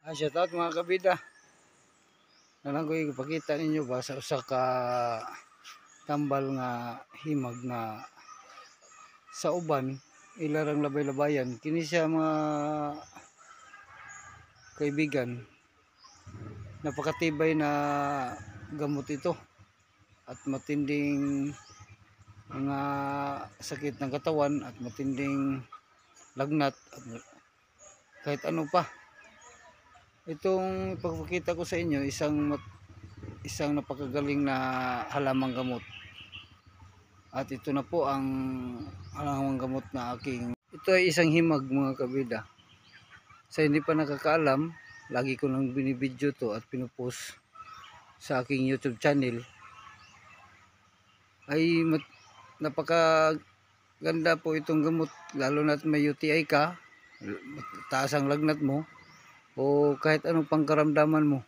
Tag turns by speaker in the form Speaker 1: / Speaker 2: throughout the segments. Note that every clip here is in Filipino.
Speaker 1: Shoutout mga kabida. Nalang ko ipakita ninyo ba sa usa ka tambal nga himag na sa uban ilarang labay-labayan. Kini siya mga kaibigan. Napakatibay na gamot ito at matinding mga sakit ng katawan at matinding lagnat at kahit ano pa. Itong ipapakita ko sa inyo isang napakagaling na halamang gamot. At ito na po ang halamang gamot na ito ay isang himag mga kabida. Sa hindi pa nakakaalam, lagi ko nang binibidyo to at pinupost sa aking YouTube channel. Ay napakaganda po itong gamot, lalo na may UTI ka, taas ang lagnat mo, o kahit anong pangkaramdaman mo.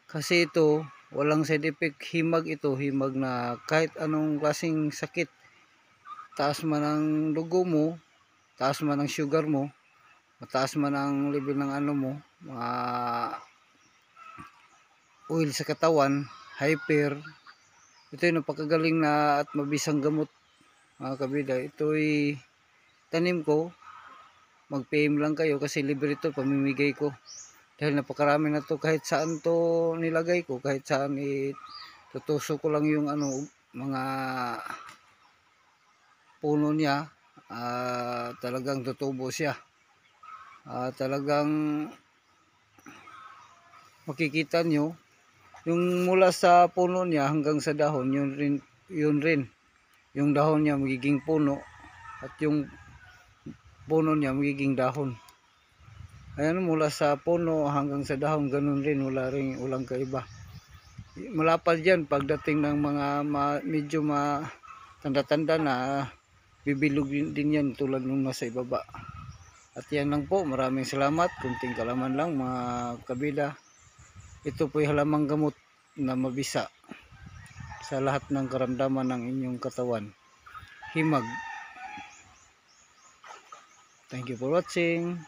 Speaker 1: Kasi ito, walang side effect, himag ito, himag na kahit anong klaseng sakit, taas man ang dugo mo, taas man ang sugar mo, mataas man ang level ng ano mo, mga oil sa katawan, hyper, ito yung napakagaling na at mabisang gamot mga kabida. Ito ay tanim ko, mag-PM lang kayo kasi libre ito, pamimigay ko. Dahil napakarami na to, kahit saan to nilagay ko, kahit saan tutusok ko lang yung mga puno niya, talagang tutubo siya. Talagang makikita nyo yung mula sa puno niya hanggang sa dahon, yun rin yung dahon niya magiging puno at yung puno niya magiging dahon. Ayan, mula sa puno hanggang sa dahon, ganun rin, walang kaiba. Malapad yan pagdating ng mga medyo tanda-tanda na, bibilog din yan tulad nung nasa ibaba. At yan lang po, maraming salamat, kunting kalaman lang mga kabida. Ito po ay halamang gamot na mabisa sa lahat ng karamdaman ng inyong katawan. Himag. Thank you for watching.